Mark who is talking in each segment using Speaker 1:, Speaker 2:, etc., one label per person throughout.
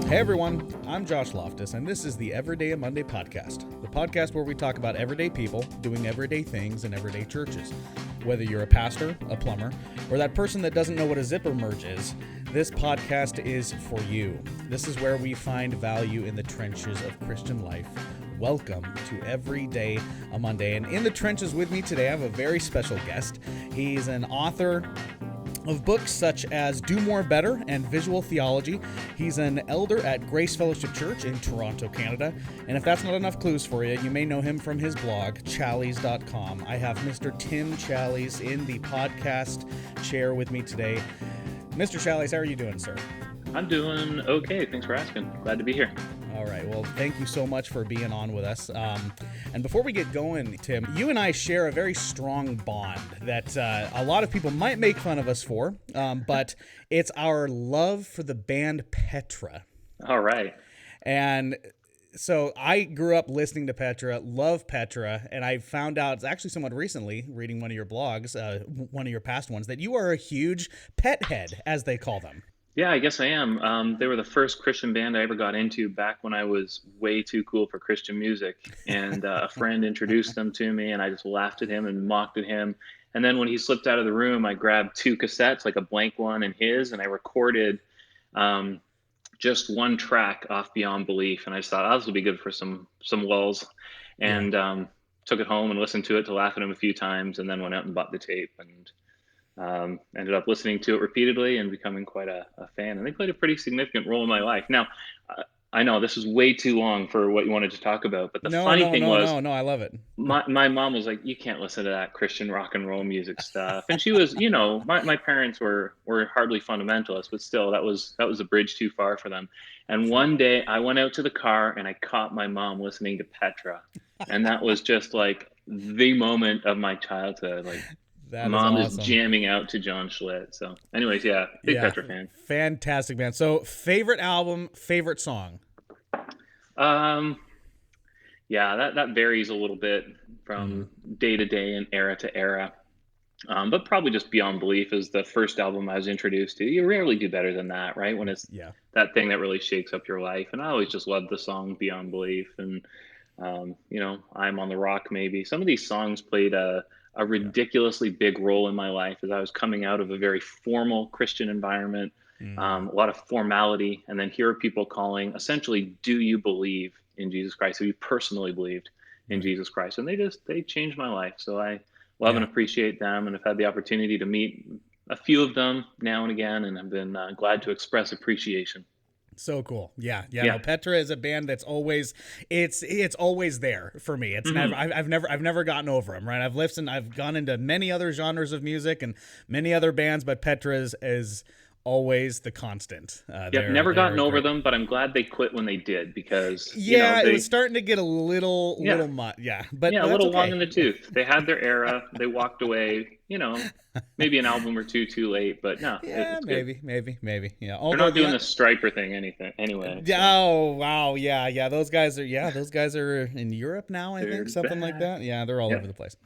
Speaker 1: Hey everyone, I'm Josh Loftus, and this is the Everyday and Monday podcast, the podcast where we talk about everyday people doing everyday things in everyday churches. Whether you're a pastor, a plumber, or that person that doesn't know what a zipper merge is, this podcast is for you. This is where we find value in the trenches of Christian life. Welcome to Everyday a Monday, and in the trenches with me today, I have a very special guest. He's an author of books such as Do More Better and Visual Theology. He's an elder at Grace Fellowship Church in Toronto, Canada. And if that's not enough clues for you, you may know him from his blog, Challies.com. I have Mr. Tim Challies in the podcast chair with me today. Mr. Challies, how are you doing, sir?
Speaker 2: I'm doing okay. Thanks for asking. Glad to be here.
Speaker 1: All right. Well, thank you so much for being on with us. And before we get going, Tim, you and I share a very strong bond that a lot of people might make fun of us for, but it's our love for the band Petra.
Speaker 2: All right.
Speaker 1: And so I grew up listening to Petra, love Petra, and I found out actually somewhat recently, reading one of your blogs, one of your past ones, that you are a huge Pethead, as they call them.
Speaker 2: Yeah, I guess I am. They were the first Christian band I ever got into back when I was way too cool for Christian music. And a friend introduced them to me, and I just laughed at him and mocked at him. And then when he slipped out of the room, I grabbed two cassettes, like a blank one and his, and I recorded just one track off Beyond Belief. And I just thought, oh, this will be good for some lulls. And took it home and listened to it to laugh at him a few times, and then went out and bought the tape and ended up listening to it repeatedly and becoming quite a fan. And they played a pretty significant role in my life. Now, I know this is way too long for what you wanted to talk about, but the funny thing was,
Speaker 1: I love it.
Speaker 2: My mom was like, you can't listen to that Christian rock and roll music stuff. And she was, my parents were hardly fundamentalists, but still that was a bridge too far for them. And one day I went out to the car and I caught my mom listening to Petra. And that was just like the moment of my childhood. Like, Mom is jamming out to John Schlitt. So anyways, big Petra fan.
Speaker 1: Fantastic, man. So favorite album, favorite song?
Speaker 2: That varies a little bit from day to day and era to era. But probably just Beyond Belief is the first album I was introduced to. You rarely do better than that, right? When it's that thing that really shakes up your life. And I always just loved the song Beyond Belief. And, I'm on the Rock, maybe. Some of these songs played a ridiculously big role in my life as I was coming out of a very formal Christian environment, a lot of formality, and then here are people calling, essentially, do you believe in Jesus Christ? Have you personally believed in Jesus Christ? And they changed my life. So I love and appreciate them, and have had the opportunity to meet a few of them now and again, and I've been glad to express appreciation.
Speaker 1: So cool. Yeah. No, Petra is a band that's always, it's always there for me. It's never, I've never gotten over them, right? I've gone into many other genres of music and many other bands, but Petra is always the constant.
Speaker 2: Never gotten over them, but I'm glad they quit when they did, because
Speaker 1: it was starting to get a little much. But
Speaker 2: a little long in the tooth. They had their era. They walked away. Maybe an album or two too late, but no.
Speaker 1: Maybe. Yeah,
Speaker 2: they're not doing the Striper thing anyway.
Speaker 1: So. Oh wow, yeah. Those guys are in Europe now. I think something like that. Yeah, they're all over the place.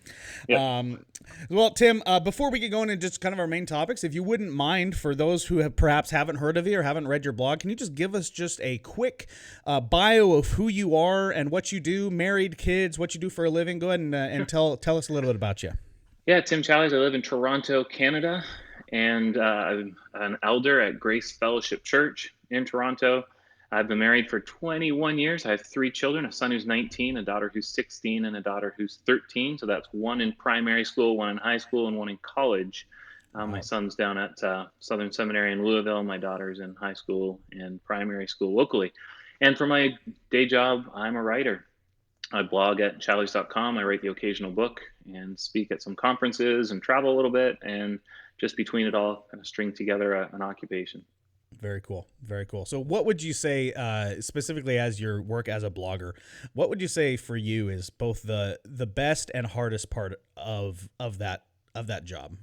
Speaker 1: Yep. Well, Tim, before we get going into just kind of our main topics, if you wouldn't mind, for those who perhaps haven't heard of you or haven't read your blog, can you just give us just a quick bio of who you are and what you do, married, kids, what you do for a living? Go ahead and tell us a little bit about you.
Speaker 2: Yeah, Tim Challies. I live in Toronto, Canada, and I'm an elder at Grace Fellowship Church in Toronto. I've been married for 21 years. I have 3 children, a son who's 19, a daughter who's 16, and a daughter who's 13. So that's one in primary school, one in high school, and one in college. My son's down at Southern Seminary in Louisville. My daughter's in high school and primary school locally. And for my day job, I'm a writer. I blog at Challies.com. I write the occasional book and speak at some conferences and travel a little bit, and just between it all, kind of string together an occupation.
Speaker 1: Very cool. So what would you say, specifically as your work as a blogger, what would you say for you is both the best and hardest part of that job?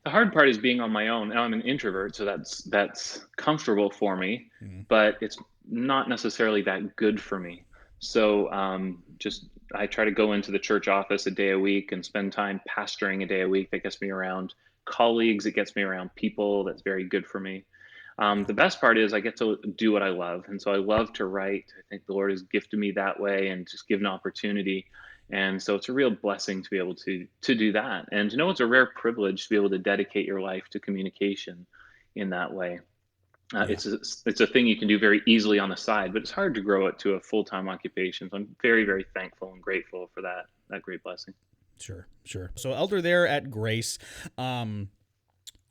Speaker 2: The hard part is being on my own. Now, I'm an introvert, so that's comfortable for me, but it's not necessarily that good for me. So I try to go into the church office a day a week and spend time pastoring a day a week. That gets me around colleagues. It gets me around people. That's very good for me. The best part is I get to do what I love. And so I love to write. I think the Lord has gifted me that way and just given opportunity. And so it's a real blessing to be able to do that. And it's a rare privilege to be able to dedicate your life to communication in that way.
Speaker 1: Yeah.
Speaker 2: It's a thing you can do very easily on the side, but it's hard to grow it to a full-time occupation. So I'm very, very thankful and grateful for that great blessing.
Speaker 1: Sure, sure. So elder there at Grace,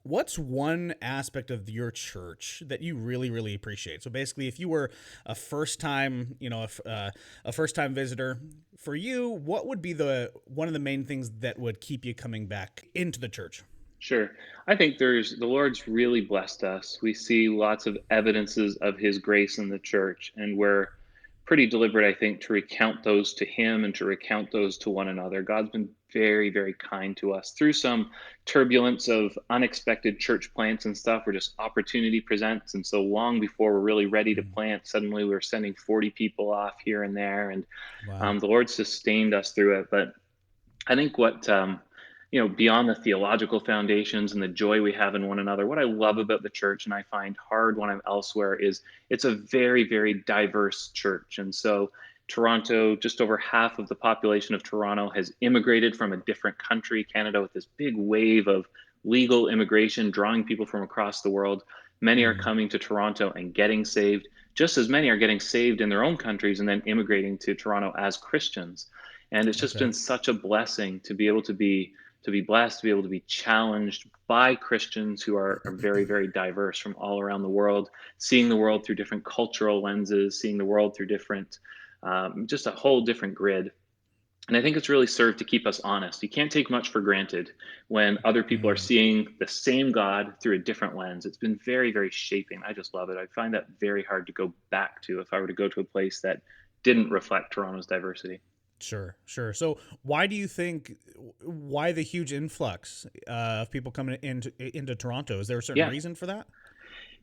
Speaker 1: what's one aspect of your church that you really, really appreciate? So basically, if you were a first time, a first time visitor, for you, what would be one of the main things that would keep you coming back into the church?
Speaker 2: Sure. I think the Lord's really blessed us. We see lots of evidences of his grace in the church, and we're pretty deliberate, I think, to recount those to him and to recount those to one another. God's been very, very kind to us through some turbulence of unexpected church plants and stuff where just opportunity presents. And so long before we're really ready to plant, suddenly we're sending 40 people off here and there. And
Speaker 1: Wow.
Speaker 2: the Lord sustained us through it. But I think beyond the theological foundations and the joy we have in one another, what I love about the church and I find hard when I'm elsewhere is it's a very, very diverse church. And so Toronto, just over half of the population of Toronto has immigrated from a different country, Canada, with this big wave of legal immigration, drawing people from across the world. Many are coming to Toronto and getting saved, just as many are getting saved in their own countries and then immigrating to Toronto as Christians. And it's just been such a blessing to be able to be blessed, to be able to be challenged by Christians who are very, very diverse from all around the world, seeing the world through different cultural lenses, seeing the world through different, just a whole different grid. And I think it's really served to keep us honest. You can't take much for granted when other people are seeing the same God through a different lens. It's been very, very shaping. I just love it. I find that very hard to go back to if I were to go to a place that didn't reflect Toronto's diversity.
Speaker 1: Sure, sure. So why the huge influx of people coming into Toronto? Is there a certain reason for that?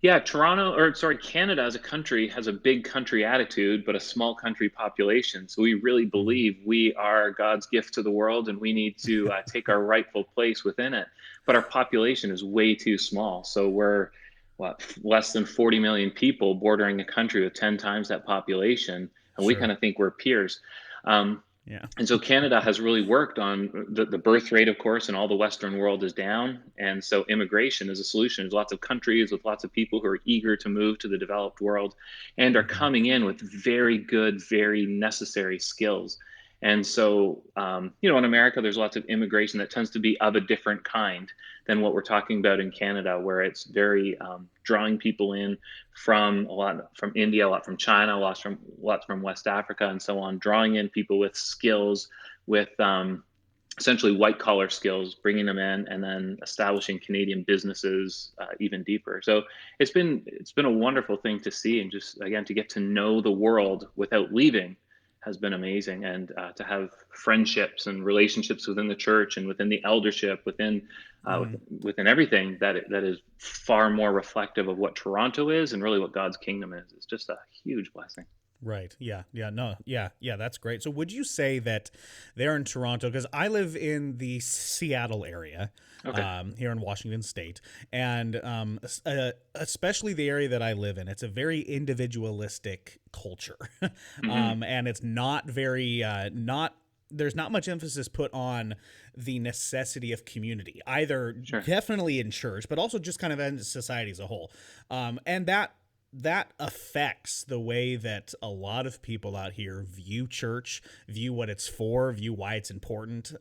Speaker 2: Yeah, Canada as a country has a big country attitude, but a small country population. So we really believe we are God's gift to the world and we need to take our rightful place within it. But our population is way too small. So we're, less than 40 million people bordering a country with 10 times that population. And we kind of think we're peers.
Speaker 1: Yeah.
Speaker 2: And so Canada has really worked on the birth rate, of course, and all the Western world is down. And so immigration is a solution. There's lots of countries with lots of people who are eager to move to the developed world and are coming in with very good, very necessary skills. And so, in America, there's lots of immigration that tends to be of a different kind than what we're talking about in Canada, where it's very drawing people in from a lot from India, a lot from China, lots from West Africa, and so on, drawing in people with skills, with essentially white collar skills, bringing them in, and then establishing Canadian businesses even deeper. So it's been a wonderful thing to see, and just again to get to know the world without leaving has been amazing, and to have friendships and relationships within the church and within the eldership, within everything that is far more reflective of what Toronto is and really what God's kingdom is. It's just a huge blessing.
Speaker 1: Right. Yeah. Yeah. No. Yeah. Yeah. That's great. So would you say that there in Toronto, because I live in the Seattle area, here in Washington State, and especially the area that I live in, it's a very individualistic culture, and it's not very there's not much emphasis put on the necessity of community, either definitely in church, but also just kind of in society as a whole, and that affects the way that a lot of people out here view church, view what it's for, view why it's important.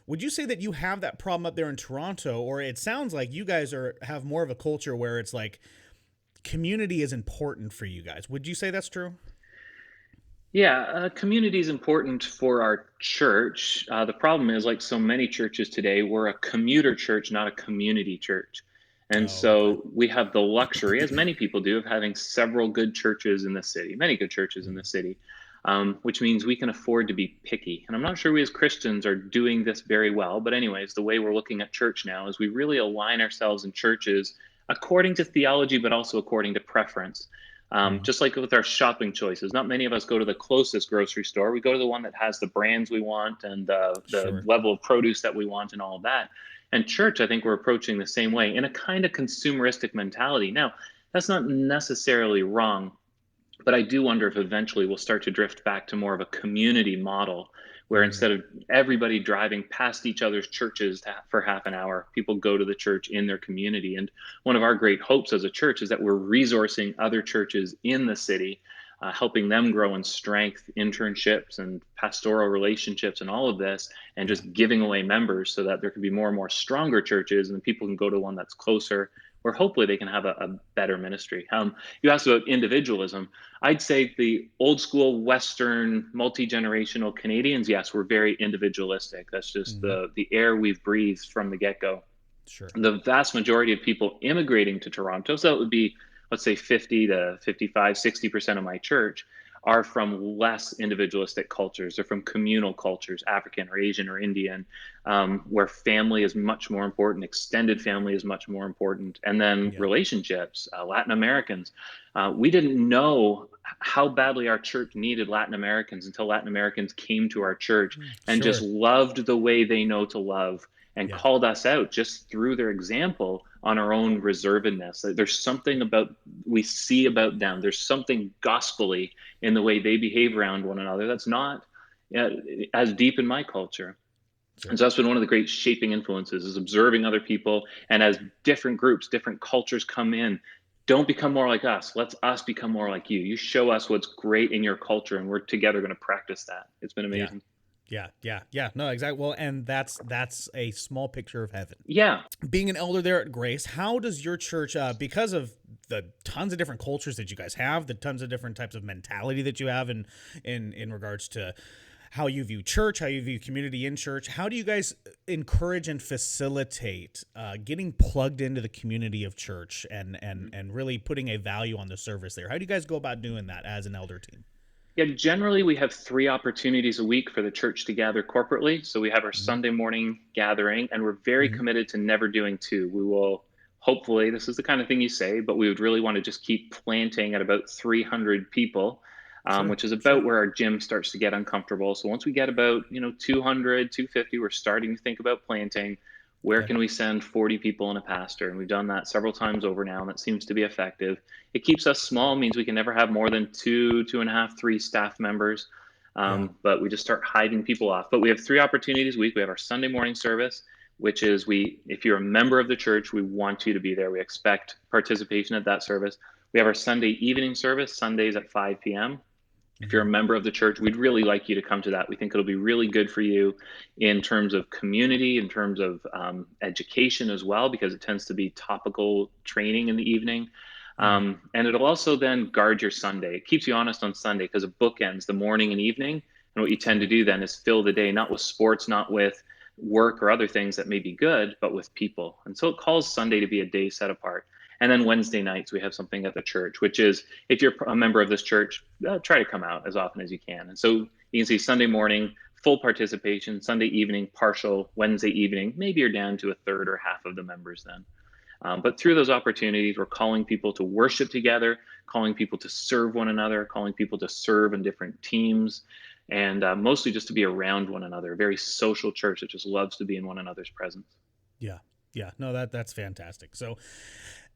Speaker 1: Would you say that you have that problem up there in Toronto, or it sounds like you guys have more of a culture where it's like community is important for you guys? Would you say that's true?
Speaker 2: Yeah, community is important for our church. The problem is, like so many churches today, we're a commuter church, not a community church. And so we have the luxury, as many people do, of having several good churches in the city, many good churches in the city, which means we can afford to be picky. And I'm not sure we as Christians are doing this very well. But anyways, the way we're looking at church now is we really align ourselves in churches according to theology, but also according to preference. Just like with our shopping choices, not many of us go to the closest grocery store. We go to the one that has the brands we want and the level of produce that we want and all of that. And church, I think we're approaching the same way in a kind of consumeristic mentality. Now, That's not necessarily wrong. But I do wonder if eventually we'll start to drift back to more of a community model where instead of everybody driving past each other's churches for half an hour, people go to the church in their community. And one of our great hopes as a church is that we're resourcing other churches in the city, helping them grow in strength, internships, and pastoral relationships, and all of this, and just giving away members so that there can be more and more stronger churches and people can go to one that's closer where hopefully they can have a better ministry. You asked about individualism. I'd say the old school Western multi-generational Canadians, yes, we're very individualistic. That's just the air we've breathed from the get-go.
Speaker 1: Sure.
Speaker 2: The vast majority of people immigrating to Toronto, so that would be, let's say 50 to 55, 60% of my church, are from less individualistic cultures. They're from communal cultures, African or Asian or Indian, where family is much more important, extended family is much more important, and then relationships, Latin Americans. We didn't know how badly our church needed Latin Americans until Latin Americans came to our church and just loved the way they know to love and called us out just through their example on our own reservedness. There's something about we see about them. There's something gospelly in the way they behave around one another that's not as deep in my culture. And so that's been one of the great shaping influences is observing other people. And as different groups, different cultures come in, don't become more like us. Let's us become more like you. You show us what's great in your culture, and we're together going to practice that. It's been amazing.
Speaker 1: Yeah. No, exactly. Well, and that's a small picture of heaven.
Speaker 2: Yeah.
Speaker 1: Being an elder there at Grace, how does your church, because of the tons of different cultures that you guys have, the tons of different types of mentality that you have in regards to how you view church, how you view community in church, how do you guys encourage and facilitate getting plugged into the community of church and really putting a value on the service there? How do you guys go about doing that as an elder team?
Speaker 2: Yeah, generally we have 3 opportunities a week for the church to gather corporately. So we have our Sunday morning gathering, and we're very committed to never doing 2. We will hopefully, this is the kind of thing you say, but we would really want to just keep planting at about 300 people, which is about where our gym starts to get uncomfortable. So once we get about 200, 250, we're starting to think about planting. Where can we send 40 people and a pastor? And we've done that several times over now, and that seems to be effective. It keeps us small, means we can never have more than 2, 2.5, 3 staff members. But we just start hiving people off. But we have 3 opportunities a week. We have our Sunday morning service, which is if you're a member of the church, we want you to be there. We expect participation at that service. We have our Sunday evening service, Sundays at 5 p.m. If you're a member of the church, we'd really like you to come to that. We think it'll be really good for you in terms of community, in terms of education as well, because it tends to be topical training in the evening. And it'll also then guard your Sunday. It keeps you honest on Sunday because it bookends the morning and evening. And what you tend to do then is fill the day, not with sports, not with work or other things that may be good, but with people. And so it calls Sunday to be a day set apart. And then Wednesday nights, we have something at the church, which is if you're a member of this church, try to come out as often as you can. And so you can see Sunday morning, full participation, Sunday evening, partial, Wednesday evening, maybe you're down to a third or half of the members then. But through those opportunities, we're calling people to worship together, calling people to serve one another, calling people to serve in different teams, and mostly just to be around one another. A very social church that just loves to be in one another's presence.
Speaker 1: Yeah. No, that's fantastic. So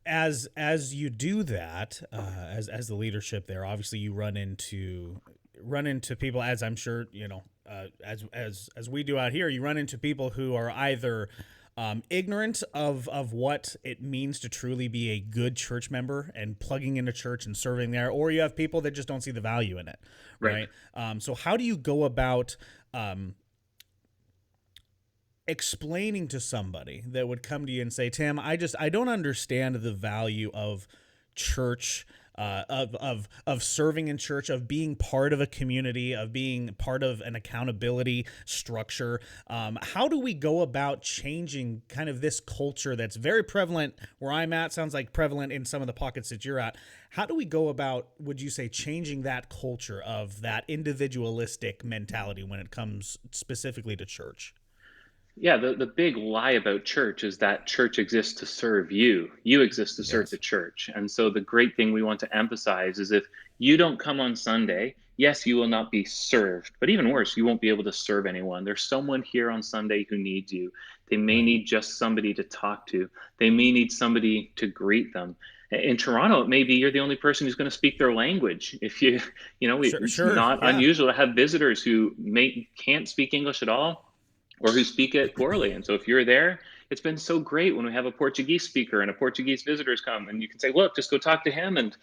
Speaker 1: as you do that, as the leadership there, obviously you run into people, as I'm sure as we do out here, you run into people who are either ignorant of what it means to truly be a good church member and plugging into church and serving there, or you have people that just don't see the value in it, right? So how do you go about explaining to somebody that would come to you and say, Tim, I don't understand the value of church, of serving in church, of being part of a community, of being part of an accountability structure. How do we go about changing kind of this culture that's very prevalent where I'm at, sounds like prevalent in some of the pockets that you're at? How do we go about, would you say, changing that culture of that individualistic mentality when it comes specifically to church?
Speaker 2: Yeah, the big lie about church is that church exists to serve you. You exist to serve the church. And so the great thing we want to emphasize is if you don't come on Sunday, yes, you will not be served. But even worse, you won't be able to serve anyone. There's someone here on Sunday who needs you. They may need just somebody to talk to. They may need somebody to greet them. In Toronto, it may be you're the only person who's going to speak their language. If it's
Speaker 1: Sure,
Speaker 2: not
Speaker 1: yeah.
Speaker 2: unusual to have visitors who can't speak English at all, or who speak it poorly. And so if you're there, it's been so great when we have a Portuguese speaker and a Portuguese visitors come, and you can say, look, just go talk to him, and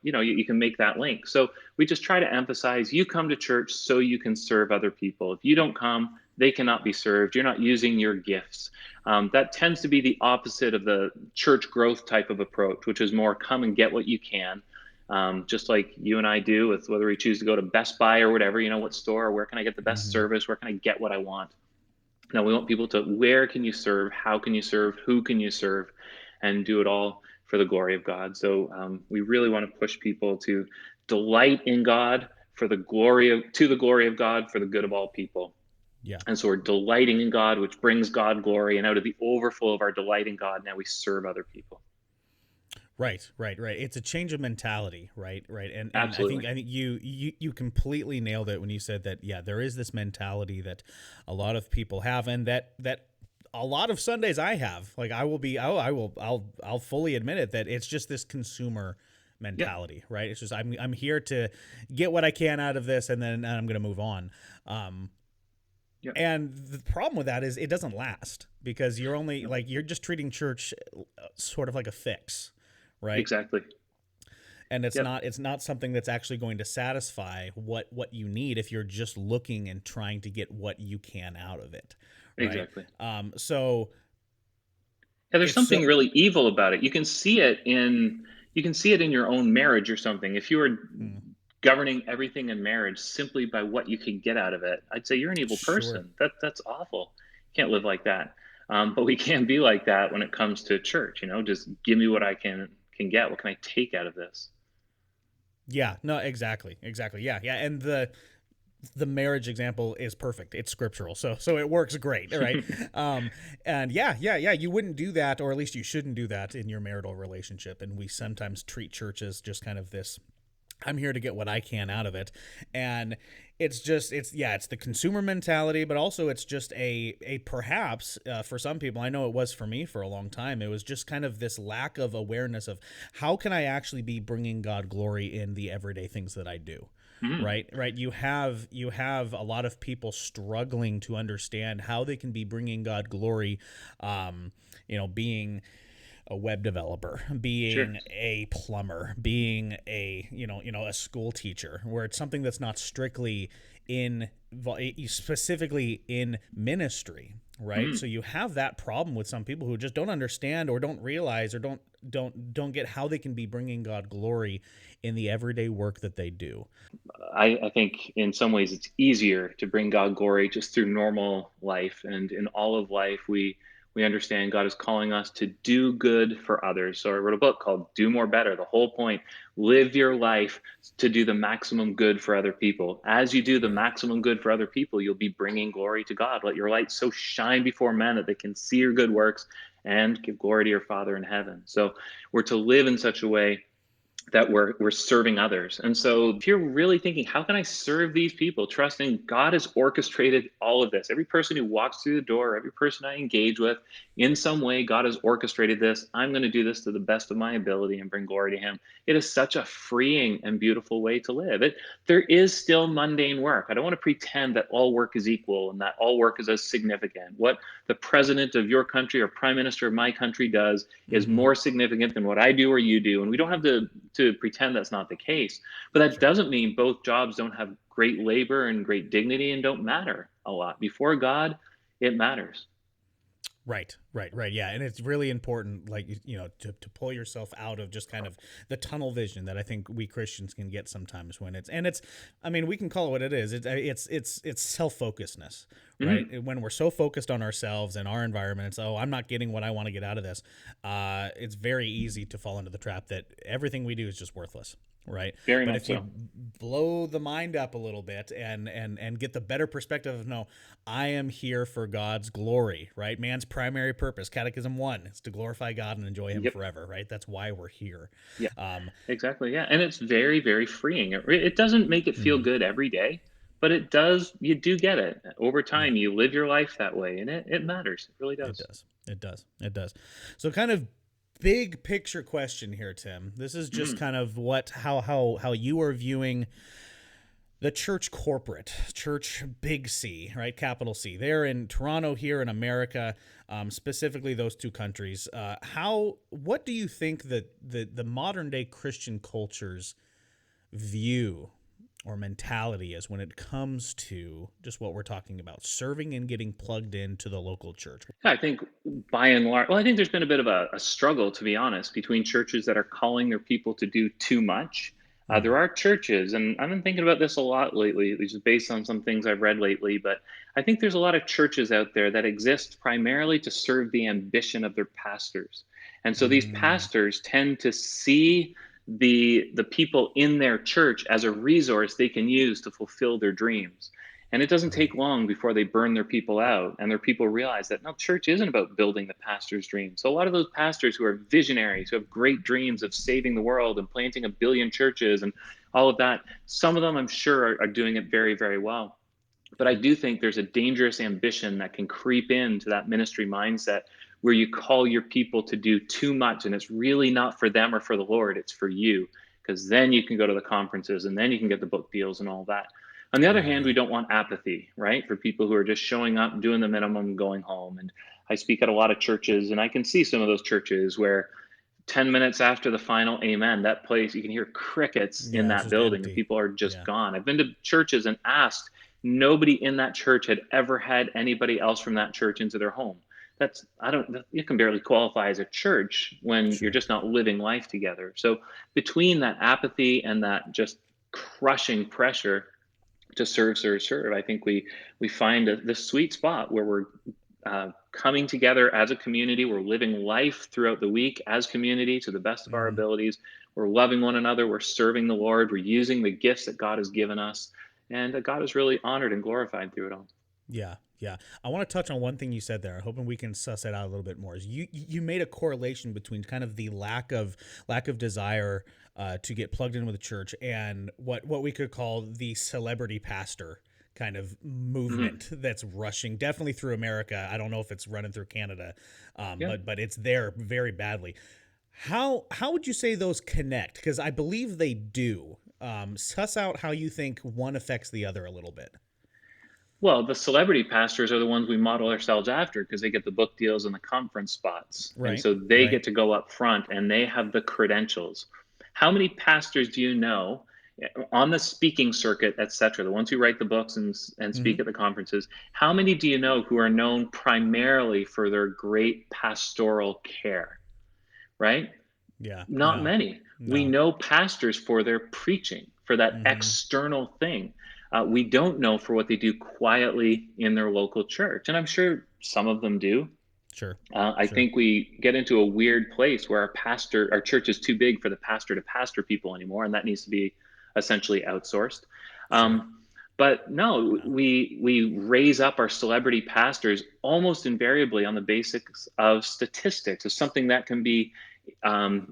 Speaker 2: you can make that link. So we just try to emphasize, you come to church so you can serve other people. If you don't come, they cannot be served. You're not using your gifts. That tends to be the opposite of the church growth type of approach, which is more come and get what you can. Just like you and I do with whether we choose to go to Best Buy or whatever, what store, where can I get the best service? Where can I get what I want? Now we want people to, where can you serve? How can you serve? Who can you serve? And do it all for the glory of God. So we really want to push people to delight in God to the glory of God, for the good of all people.
Speaker 1: Yeah.
Speaker 2: And so we're delighting in God, which brings God glory. And out of the overflow of our delight in God, now we serve other people.
Speaker 1: Right. It's a change of mentality, right? And
Speaker 2: Absolutely.
Speaker 1: I think you completely nailed it when you said that. Yeah, there is this mentality that a lot of people have, and that a lot of Sundays I have. Like I'll fully admit it, that it's just this consumer mentality, right? It's just I'm here to get what I can out of this, and then I'm going to move on. And the problem with that is it doesn't last, because you're only you're just treating church sort of like a fix. Right.
Speaker 2: Exactly.
Speaker 1: And it's not something that's actually going to satisfy what you need if you're just looking and trying to get what you can out of it. Right?
Speaker 2: Exactly.
Speaker 1: So
Speaker 2: there's something really evil about it. You can see it in your own marriage or something. If you were governing everything in marriage simply by what you can get out of it, I'd say you're an evil person. That's awful. You can't live like that. But we can't be like that when it comes to church. Just give me what I can get. What can I take out of this?
Speaker 1: Yeah, no, exactly. Yeah. And the marriage example is perfect. It's scriptural. So it works great. Right. And you wouldn't do that, or at least you shouldn't do that in your marital relationship. And we sometimes treat church as just kind of this, I'm here to get what I can out of it. And it's the consumer mentality, but also it's just a perhaps for some people, I know it was for me for a long time, it was just kind of this lack of awareness of how can I actually be bringing God glory in the everyday things that I do. Right. You have a lot of people struggling to understand how they can be bringing God glory, being a web developer, being a plumber, being a a school teacher, where it's something that's not strictly specifically in ministry, right? So you have that problem with some people who just don't understand or don't realize or don't get how they can be bringing God glory in the everyday work that they do.
Speaker 2: I think in some ways it's easier to bring God glory just through normal life, and in all of life we understand God is calling us to do good for others. So I wrote a book called Do More Better. The whole point, live your life to do the maximum good for other people. As you do the maximum good for other people, you'll be bringing glory to God. Let your light so shine before men that they can see your good works and give glory to your Father in heaven. So we're to live in such a way that we're serving others. And so if you're really thinking, how can I serve these people, trusting God has orchestrated all of this, every person who walks through the door, every person I engage with, in some way God has orchestrated this, I'm going to do this to the best of my ability and bring glory to him. It is such a freeing and beautiful way to live. There is still mundane work. I don't want to pretend that all work is equal and that all work is as significant. What the president of your country or prime minister of my country does is more significant than what I do or you do. And we don't have to pretend that's not the case. But that doesn't mean both jobs don't have great labor and great dignity and don't matter a lot. Before God, it matters.
Speaker 1: Right. Yeah. And it's really important, to pull yourself out of just kind of the tunnel vision that I think we Christians can get sometimes when we can call it what it is. It's self-focusedness, right? When we're so focused on ourselves and our environment, it's, I'm not getting what I want to get out of this. It's very easy to fall into the trap that everything we do is just worthless. Right. But if you blow the mind up a little bit and get the better perspective of, no, I am here for God's glory, right? Man's primary purpose, Catechism 1, is to glorify God and enjoy him forever, right? That's why we're here.
Speaker 2: Yeah, exactly. Yeah. And it's very, very freeing. It doesn't make it feel good every day, but it does. You do get it over time. You live your life that way, and it matters. It really does.
Speaker 1: It does. So kind of big picture question here, Tim. This is just kind of how you are viewing the church corporate, church big C, right? Capital C. They're in Toronto, here in America, specifically those two countries. What do you think that the modern day Christian culture's view or mentality is when it comes to just what we're talking about, serving and getting plugged into the local church?
Speaker 2: I think by and large, well, I think there's been a bit of a struggle, to be honest, between churches that are calling their people to do too much. There are churches, and I've been thinking about this a lot lately, just based on some things I've read lately, but I think there's a lot of churches out there that exist primarily to serve the ambition of their pastors. And so these pastors tend to see the people in their church as a resource they can use to fulfill their dreams. And it doesn't take long before they burn their people out, and their people realize that no, church isn't about building the pastor's dream. So a lot of those pastors who are visionaries, who have great dreams of saving the world and planting 1 billion churches and all of that, some of them I'm sure are doing it very, very well. But I do think there's a dangerous ambition that can creep into that ministry mindset where you call your people to do too much, and it's really not for them or for the Lord, it's for you, because then you can go to the conferences and then you can get the book deals and all that. On the other hand, we don't want apathy, right? For people who are just showing up, doing the minimum, and going home. And I speak at a lot of churches, and I can see some of those churches where 10 minutes after the final amen, that place, you can hear crickets in that building, and people are just gone. I've been to churches and asked, nobody in that church had ever had anybody else from that church into their home. You can barely qualify as a church when you're just not living life together. So between that apathy and that just crushing pressure to serve, I think we find the sweet spot where we're coming together as a community. We're living life throughout the week as community to the best of our abilities. We're loving one another. We're serving the Lord. We're using the gifts that God has given us. And God is really honored and glorified through it all.
Speaker 1: Yeah. I want to touch on one thing you said there, hoping we can suss it out a little bit more. Is you made a correlation between kind of the lack of desire to get plugged in with the church and what we could call the celebrity pastor kind of movement that's rushing definitely through America. I don't know if it's running through Canada, but it's there very badly. How would you say those connect? Because I believe they do. Suss out how you think one affects the other a little bit.
Speaker 2: Well, the celebrity pastors are the ones we model ourselves after because they get the book deals and the conference spots. Right. And so they get to go up front and they have the credentials. How many pastors do you know on the speaking circuit, et cetera, the ones who write the books and speak at the conferences, how many do you know who are known primarily for their great pastoral care? Right?
Speaker 1: Yeah.
Speaker 2: Not many. No. We know pastors for their preaching, for that external thing. We don't know for what they do quietly in their local church. And I'm sure some of them do.
Speaker 1: Sure.
Speaker 2: I think we get into a weird place where our church is too big for the pastor to pastor people anymore. And that needs to be essentially outsourced. Sure. But no, we raise up our celebrity pastors almost invariably on the basics of statistics, as something that can be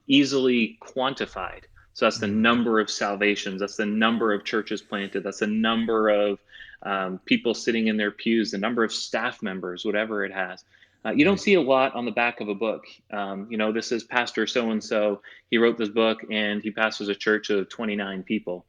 Speaker 2: easily quantified. So that's the number of salvations. That's the number of churches planted. That's the number of people sitting in their pews, the number of staff members, whatever it has. You don't see a lot on the back of a book. This is Pastor so-and-so. He wrote this book and he pastors a church of 29 people.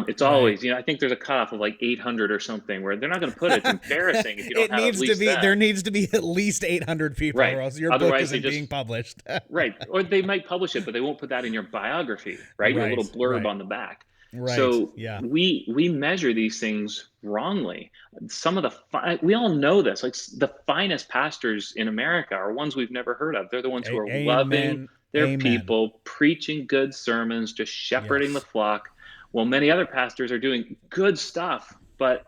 Speaker 2: It's always, I think there's a cutoff of like 800 or something where they're not going to put it. It's embarrassing if you don't have at least that.
Speaker 1: There needs to be at least 800 people, or else your book isn't being published.
Speaker 2: Right. Or they might publish it, but they won't put that in your biography, right? Your little blurb on the back. Right. So we measure these things wrongly. Some of we all know this, like the finest pastors in America are ones we've never heard of. They're the ones who are loving their people, preaching good sermons, just shepherding the flock. Well, many other pastors are doing good stuff, but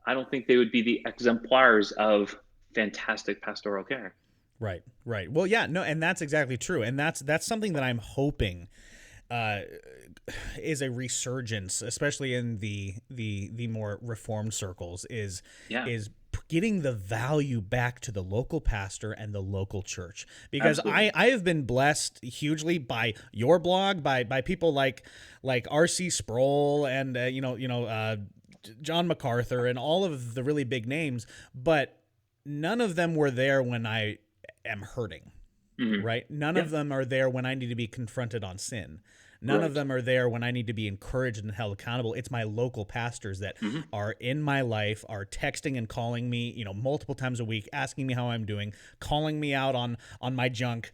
Speaker 2: I don't think they would be the exemplars of fantastic pastoral care.
Speaker 1: Right. Well, yeah, no, and that's exactly true. And that's something that I'm hoping is a resurgence, especially in the more reformed circles, is getting the value back to the local pastor and the local church. Because I have been blessed hugely by your blog, by people like R.C. Sproul and John MacArthur and all of the really big names, but none of them were there when I am hurting. right? None of them are there when I need to be confronted on sin. None of them are there when I need to be encouraged and held accountable. It's my local pastors that are in my life, are texting and calling me, multiple times a week, asking me how I'm doing, calling me out on my junk,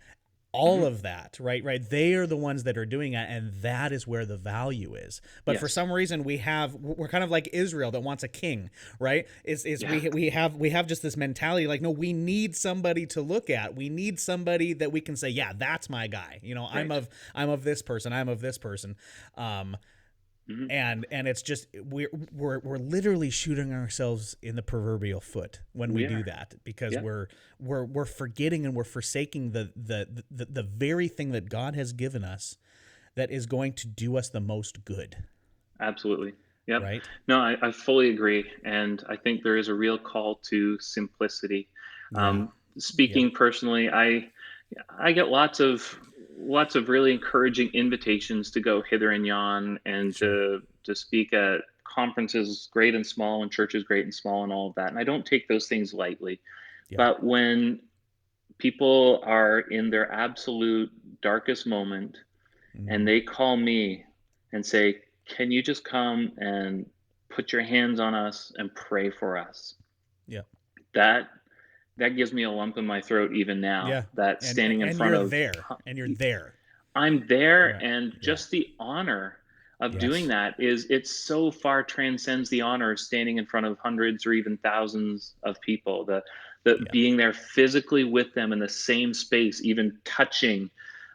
Speaker 1: all of that, right? They are the ones that are doing it, and that is where the value is. But for some reason, we're kind of like Israel that wants a king, right? We have just this mentality like, no, we need somebody to look at. We need somebody that we can say, yeah, that's my guy. I'm of this person. I'm of this person. And it's just we're literally shooting ourselves in the proverbial foot when we do that, because we're forgetting and we're forsaking the very thing that God has given us that is going to do us the most good.
Speaker 2: Absolutely. Yeah.
Speaker 1: Right.
Speaker 2: No, I fully agree, and I think there is a real call to simplicity. Speaking personally, I get lots of really encouraging invitations to go hither and yon and to speak at conferences great and small and churches great and small and all of that. And I don't take those things lightly. But when people are in their absolute darkest moment and they call me and say, can you just come and put your hands on us and pray for us? Yeah. That gives me a lump in my throat even now. Yeah. That standing in front of
Speaker 1: you're there.
Speaker 2: I'm there, and just the honor of doing that it's so far transcends the honor of standing in front of hundreds or even thousands of people. The being there physically with them in the same space, even touching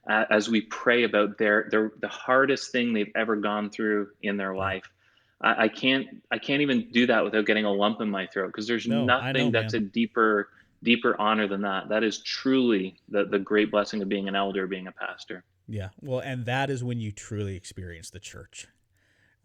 Speaker 2: as we pray about the hardest thing they've ever gone through in their life. I can't even do that without getting a lump in my throat, because there's nothing that's a deeper honor than that. That is truly the great blessing of being an elder, being a pastor.
Speaker 1: Yeah. Well, and that is when you truly experience the church.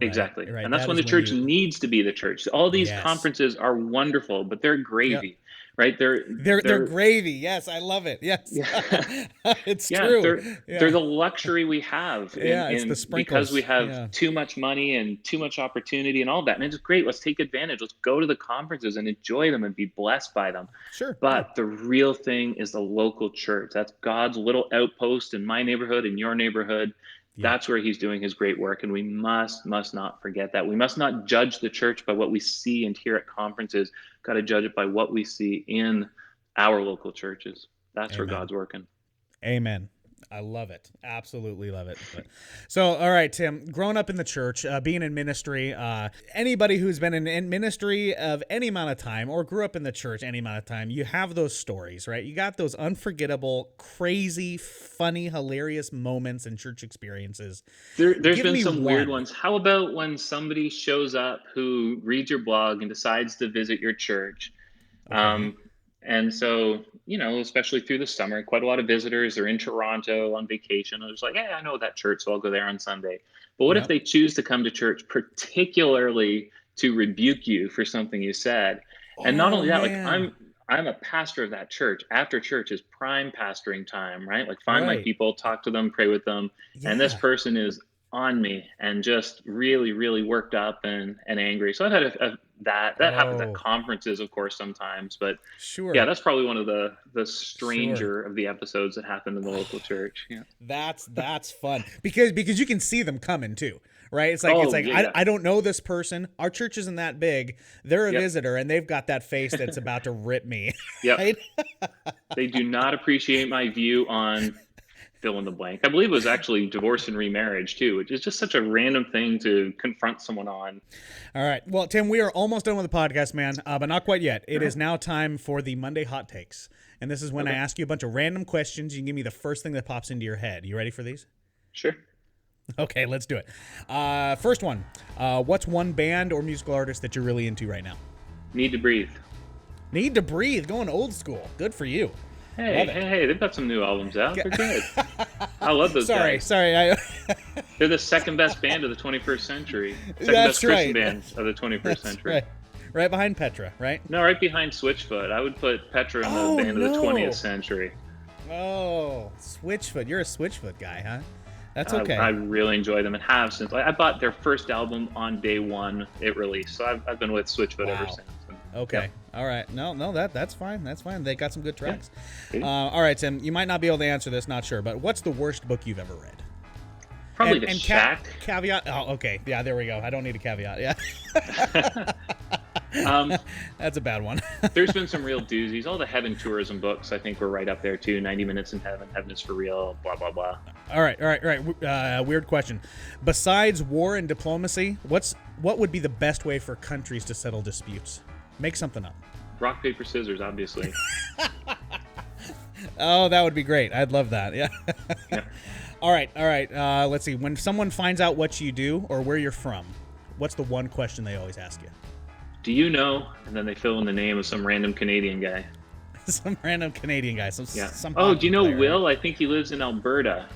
Speaker 2: Right? Exactly. Right. And that's when the church needs to be the church. All these conferences are wonderful, but they're gravy. Right? They're
Speaker 1: gravy. Yes, I love it. Yes. Yeah. It's true.
Speaker 2: They're the luxury we have
Speaker 1: it's the sprinkles.
Speaker 2: Because we have too much money and too much opportunity and all that. And it's great. Let's take advantage. Let's go to the conferences and enjoy them and be blessed by them.
Speaker 1: Sure.
Speaker 2: But the real thing is the local church. That's God's little outpost in my neighborhood, in your neighborhood. That's where he's doing his great work, and we must not forget that. We must not judge the church by what we see and hear at conferences. Got to judge it by what we see in our local churches. That's where God's working.
Speaker 1: Amen. I love it. Absolutely love it. So, all right, Tim, growing up in the church, being in ministry, anybody who's been in ministry of any amount of time or grew up in the church any amount of time, you have those stories, right? You got those unforgettable, crazy, funny, hilarious moments in church experiences.
Speaker 2: There's been some weird ones. How about when somebody shows up who reads your blog and decides to visit your church? Okay. And so, especially through the summer, quite a lot of visitors are in Toronto on vacation. I was like, hey, I know that church, so I'll go there on Sunday. But what if they choose to come to church particularly to rebuke you for something you said? And not only that, like I'm a pastor of that church. After church is prime pastoring time, right? Like find my people, talk to them, pray with them. Yeah. And this person is on me and just really, really worked up and angry. So I've had that happens at conferences, of course, sometimes, but that's probably one of the stranger of the episodes that happened in the local church. Yeah.
Speaker 1: That's fun because you can see them coming too, right? It's like I don't know this person. Our church isn't that big. They're a visitor and they've got that face that's about to rip me. Right?
Speaker 2: They do not appreciate my view on fill in the blank. I believe it was actually divorce and remarriage too, which is just such a random thing to confront someone on.
Speaker 1: All right. Well, Tim, we are almost done with the podcast, man, but not quite yet. It is now time for the Monday Hot Takes. And this is when I ask you a bunch of random questions. You can give me the first thing that pops into your head. You ready for these?
Speaker 2: Sure.
Speaker 1: Okay, let's do it. First one. What's one band or musical artist that you're really into right now?
Speaker 2: Need to Breathe.
Speaker 1: Need to Breathe. Going old school. Good for you.
Speaker 2: Hey, they've got some new albums out. They're good. I love those guys.
Speaker 1: Sorry.
Speaker 2: They're the second best band of the 21st century. Second best Christian band of the 21st century.
Speaker 1: Right behind Petra, right?
Speaker 2: No, right behind Switchfoot. I would put Petra in the band of the 20th century.
Speaker 1: Oh, Switchfoot. You're a Switchfoot guy, huh? That's okay.
Speaker 2: I really enjoy them and have since. I bought their first album on day one it released. So I've been with Switchfoot ever since.
Speaker 1: Okay. All right. No, that's fine. That's fine. They got some good tracks.
Speaker 2: Yeah.
Speaker 1: All right, Tim. You might not be able to answer this. Not sure, but what's the worst book you've ever read?
Speaker 2: Probably The Shack.
Speaker 1: Caveat. Oh, okay. Yeah, there we go. I don't need a caveat. Yeah. That's a bad one.
Speaker 2: There's been some real doozies. All the heaven tourism books, I think, were right up there too. 90 Minutes in Heaven, Heaven is for Real, blah blah blah.
Speaker 1: All right. Weird question. Besides war and diplomacy, what would be the best way for countries to settle disputes? Make something up.
Speaker 2: Rock, paper, scissors, obviously.
Speaker 1: Oh, that would be great. I'd love that. Yeah.
Speaker 2: Yeah.
Speaker 1: All right. Let's see. When someone finds out what you do or where you're from, what's the one question they always ask you?
Speaker 2: Do you know? And then they fill in the name of some random Canadian guy.
Speaker 1: Some random Canadian guy. Some
Speaker 2: do you know
Speaker 1: player,
Speaker 2: Will?
Speaker 1: Right?
Speaker 2: I think he lives in Alberta.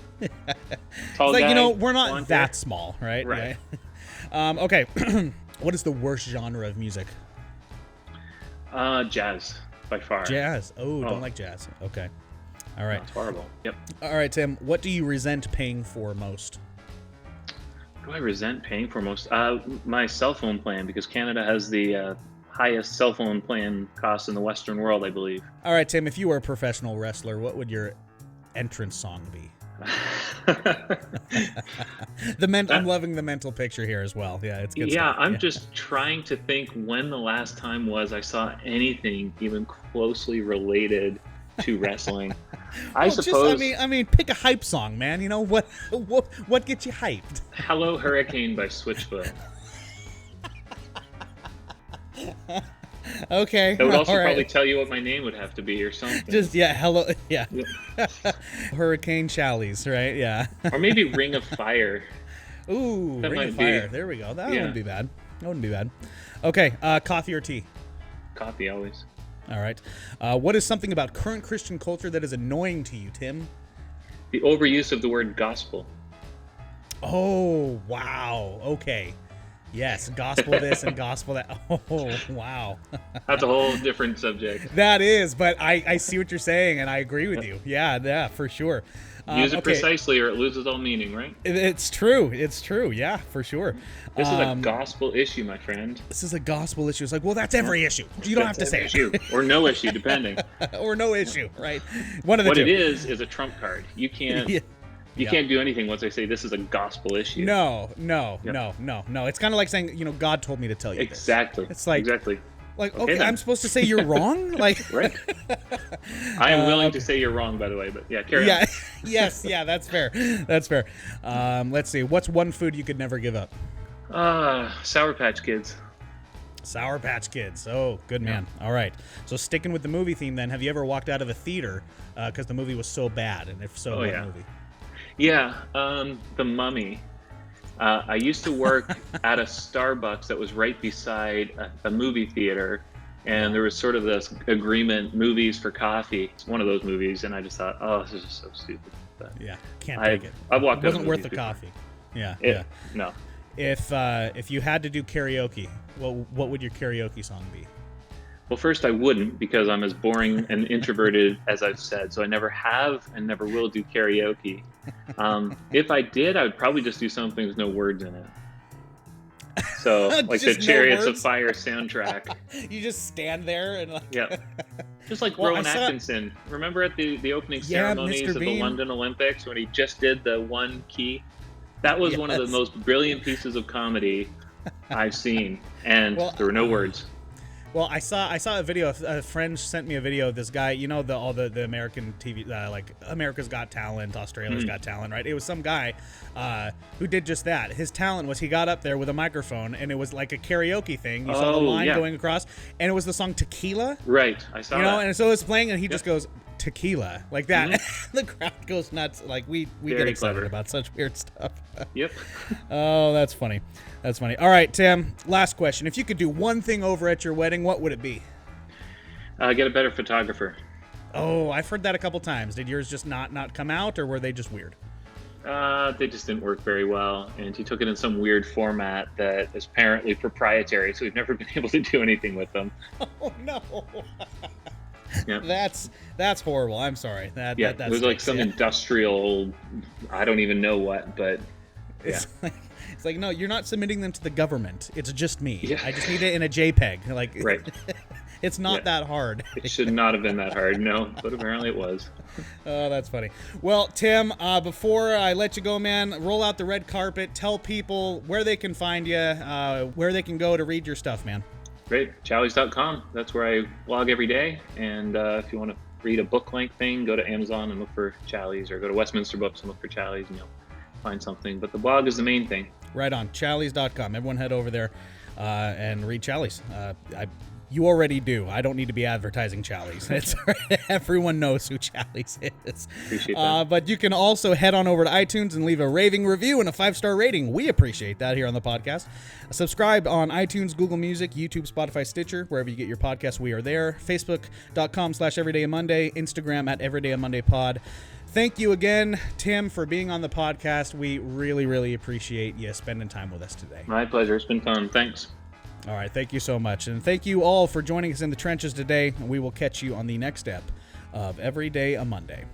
Speaker 1: Tall guy, we're not that small, right?
Speaker 2: Right.
Speaker 1: Okay. What is the worst genre of music?
Speaker 2: Jazz, by far.
Speaker 1: Jazz. Oh, don't like jazz. Okay. All right.
Speaker 2: That's horrible. Yep.
Speaker 1: All right, Tim. What do you resent paying for most?
Speaker 2: What do I resent paying for most? My cell phone plan, because Canada has the highest cell phone plan costs in the Western world, I believe.
Speaker 1: All right, Tim. If you were a professional wrestler, what would your entrance song be? I'm loving the mental picture here as well. Yeah, it's good.
Speaker 2: Yeah,
Speaker 1: stuff.
Speaker 2: I'm just trying to think when the last time was I saw anything even closely related to wrestling. I suppose.
Speaker 1: I mean, pick a hype song, man. You know what gets you hyped?
Speaker 2: Hello, Hurricane by Switchfoot.
Speaker 1: Okay.
Speaker 2: That would also probably tell you what my name would have to be or something.
Speaker 1: Hello, yeah. Hurricane Challies, right? Yeah.
Speaker 2: Or maybe Ring of Fire.
Speaker 1: Ooh, Ring of Fire. There we go. That wouldn't be bad. Okay, coffee or tea?
Speaker 2: Coffee, always.
Speaker 1: All right. What is something about current Christian culture that is annoying to you, Tim?
Speaker 2: The overuse of the word gospel.
Speaker 1: Oh, wow. Okay. Yes, gospel this and gospel that. Oh, wow.
Speaker 2: That's a whole different subject.
Speaker 1: That is, but I see what you're saying, and I agree with you. Yeah, for sure.
Speaker 2: Use it precisely or it loses all meaning, right?
Speaker 1: It's true. Yeah, for sure.
Speaker 2: This is a gospel issue, my friend.
Speaker 1: This is a gospel issue. It's like, well, that's every issue. You don't have to say
Speaker 2: issue. Or no issue, depending.
Speaker 1: Or no issue, right? One of the two.
Speaker 2: What it is a trump card. You can't... Yeah. You can't do anything once I say this is a gospel issue.
Speaker 1: No. It's kind of like saying, God told me to tell you
Speaker 2: exactly.
Speaker 1: This. It's like,
Speaker 2: exactly.
Speaker 1: Like, okay, I'm supposed to say you're wrong? Like,
Speaker 2: right. I am willing to say you're wrong, by the way, but yeah, carry on.
Speaker 1: Yes, that's fair. Let's see. What's one food you could never give up?
Speaker 2: Sour Patch Kids.
Speaker 1: Sour Patch Kids. Oh, good man. All right. So sticking with the movie theme then, have you ever walked out of a theater because the movie was so bad? And if so, what movie?
Speaker 2: Yeah, The Mummy. I used to work at a Starbucks that was right beside a movie theater, and there was sort of this agreement, movies for coffee. It's one of those movies, and I just thought, oh, this is just so stupid. But
Speaker 1: can't take it.
Speaker 2: I walked out. It
Speaker 1: wasn't worth the coffee. Yeah.
Speaker 2: No.
Speaker 1: If you had to do karaoke, what would your karaoke song be?
Speaker 2: Well, first I wouldn't, because I'm as boring and introverted as I've said, so I never have and never will do karaoke. If I did, I would probably just do something with no words in it. So, like the Chariots of Fire soundtrack.
Speaker 1: You just stand there and
Speaker 2: just like Rowan Atkinson. Remember at the opening ceremonies of the London Olympics when he just did the one key? That was one of the most brilliant pieces of comedy I've seen, and there were no words.
Speaker 1: Well, I saw a video. A friend sent me a video of this guy. You know, all the American TV, like America's Got Talent, Australia's Got Talent, right? It was some guy who did just that. His talent was he got up there with a microphone, and it was like a karaoke thing. You saw the line going across, and it was the song Tequila.
Speaker 2: Right, I saw that.
Speaker 1: You know, and so it's playing, and he just goes, Tequila, like that. The crowd goes nuts. Like we get excited about such weird stuff.
Speaker 2: Yep.
Speaker 1: Oh, that's funny. All right, Tim, last question. If you could do one thing over at your wedding, what would it be?
Speaker 2: Get a better photographer.
Speaker 1: Oh, I've heard that a couple times. Did yours just not come out, or were they just weird?
Speaker 2: They just didn't work very well, and he took it in some weird format that is apparently proprietary, so we've never been able to do anything with them.
Speaker 1: Oh, no.
Speaker 2: Yeah.
Speaker 1: That's horrible. I'm sorry. That
Speaker 2: it was like some industrial, I don't even know what, but
Speaker 1: it's like, no, you're not submitting them to the government. It's just me.
Speaker 2: Yeah.
Speaker 1: I just need it in a JPEG. Like,
Speaker 2: right.
Speaker 1: It's not that hard.
Speaker 2: It should not have been that hard, no, but apparently it was.
Speaker 1: Oh, that's funny. Well, Tim, before I let you go, man, roll out the red carpet. Tell people where they can find you, where they can go to read your stuff, man.
Speaker 2: Great. Challies.com. That's where I blog every day. And if you want to read a book-length thing, go to Amazon and look for Challies, or go to Westminster Books and look for Challies, and you'll find something. But the blog is the main thing. Right on.
Speaker 1: Challies.com. Everyone head over there and read Challies. You already do. I don't need to be advertising Challies. Everyone knows who Challies is.
Speaker 2: Appreciate that.
Speaker 1: But you can also head on over to iTunes and leave a raving review and a 5-star rating. We appreciate that here on the podcast. Subscribe on iTunes, Google Music, YouTube, Spotify, Stitcher, wherever you get your podcasts. We are there. Facebook.com/EverydayMonday. Instagram @EverydayMondayPod. Thank you again, Tim, for being on the podcast. We really, really appreciate you spending time with us today.
Speaker 2: My pleasure. It's been fun. Thanks.
Speaker 1: All right, thank you so much. And thank you all for joining us in the trenches today. We will catch you on the next step of Every Day a Monday.